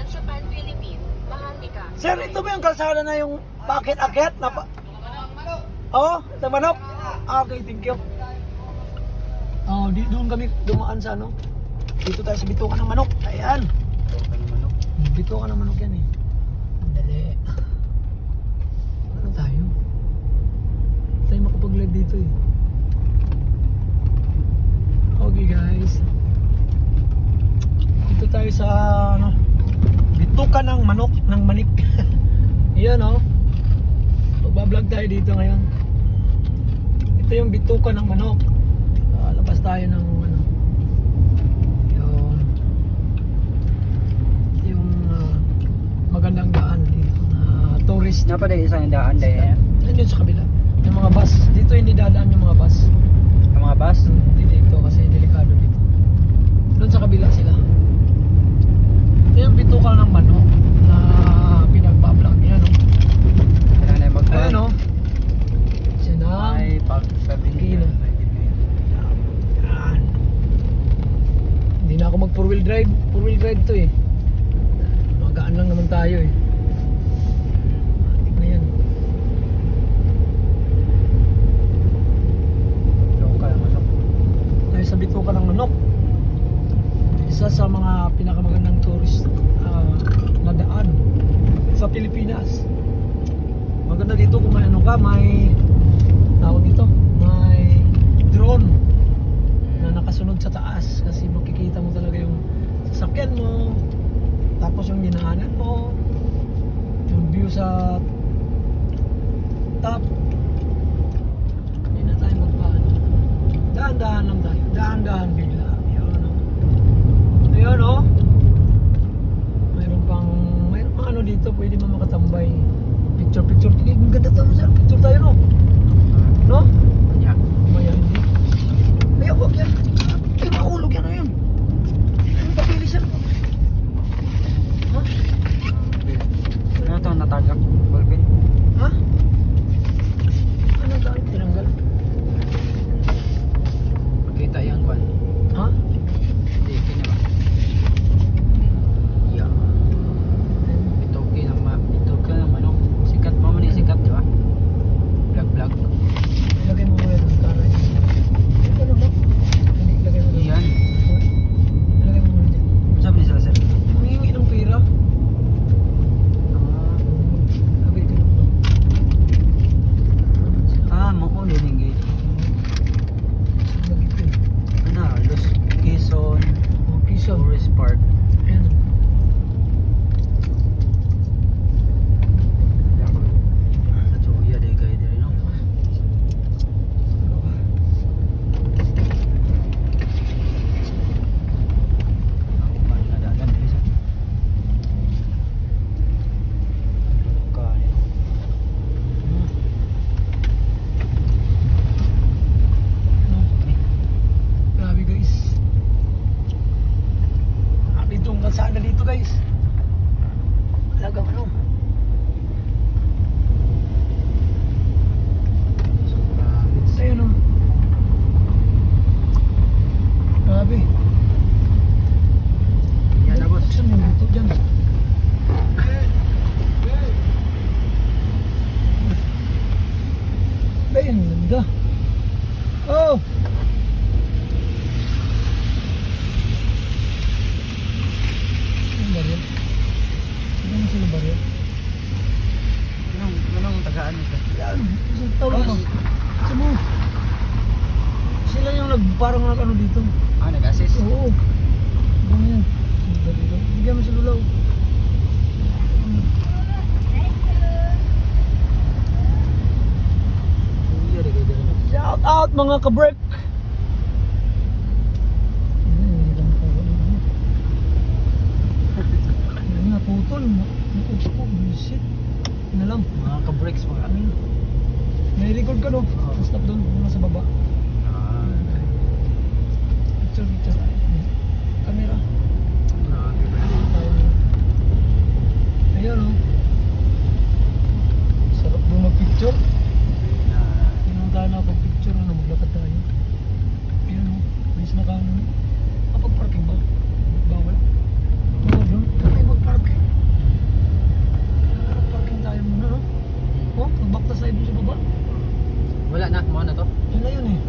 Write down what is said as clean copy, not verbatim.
daan sa Pan Philippine, Maharlika. Sir, ito ba yung kalsada na yung paakit-akit? Oo, na manok? Okay, thank you. Oh, doon kami dumaan sa ano. Dito tayo sa bitukan ng manok. Ayan. Bitukan ng manok yan eh. Dali. Ano tayo? Tayo makapag-live dito eh. Okay guys. Dito tayo sa ano, bitukan ng manok, ng manik. Iyan oh. Magbablog tayo dito ngayon. Ito yung bitukan ng manok. Labas tayo ng ano. Yung magandang daan dito na tourist. Napa dahil isang daan dahil Yan sa kabila. Yung mga bus. Dito hindi dadaan yung mga bus. ang mga bus. Hindi dito kasi delikado dito. Doon sa kabila sila. Ito yung bitukan ng manok na pinagbablog. Yan o. Kailangan na mag-vlog. Ayan o. Siya na. Ay, pagsabihin. Yan. Hindi na ako mag 4-wheel drive. 4-wheel drive to eh. Magaan lang naman tayo eh. Matik na yan. Tayo sa bitukan ng manok. Isa sa mga pinakamagandang tourist na daan sa Pilipinas. Maganda dito kung may ano ka, may tawag dito, may drone na nakasunod sa taas kasi makikita mo talaga yung sasakyan mo, tapos yung dinaanan mo, yung view sa top. Hindi na tayo magpaano. Dahan-dahan lang tayo. Dahan-dahan bigla. Ayun o. Mayroon pang ano dito, pwede mo makatambay. Picture. Ang ganda to, sir. Picture tayo no? No? Yeah. Maya hindi. Maya huwag yan. Ay, mahulog yan o yun. Ano papili sir? Ha? Ano ito natagak? Ballpen? Ha? Ano tayo? Tinanggal? Makita yan kwan. Ha? Hindi, kanya ba? Yeah. Ito okay ng manok. Sikat mo man yung sikat, di ba? Vlog. Ilagay mo muna yung para yun. Ano ba? Hindi, ilagay mo muna. Yan. Ilagay mo muna dyan. Sabi niya sila sir. Humingi ng pera. Lagay ka lang. Mo din yung Lagay ka. ano, Los Quezon Okay, so. Tourist Park. Ayan. Sa Chuya day kayo din, no? Ako pa nadagan din sa. Kaya. Grabe guys. Grabe itong kalsada dito guys. Talagang ano. Ayun o. Grabe. Yan na boss. Buksan mo dito dyan. Ayun, ganda. Oh! Ano ba rin? Ano sila ba rin? Anong tagaan nito? Yan, isang tawag ko. Sa mo. Sila yung parang ano dito. Nag-assist? Oo. Ano yan? Sila dito. Bigyan mo sa lulaw. Chuya day kayo din, no? Shout out mga ka-break! Yan nga, putol. Naputol. Bullshit. Yun na lang. Mga ka-breaks mga. May record ka no? Stop doon. Nasa baba. Ah. Picture. Camera. Grabe ba? Ayan o. Sarap doon mag-picture. Tingnan tayo na pag-picture. Maglakad tayo. Ayan o. Ayos na ka ano. Kapag parking ba? Bawal. Bawal doon. Ay, mag-parking. papunta sa ibon sa baba. Wala na, mo na to. Yun na yun eh.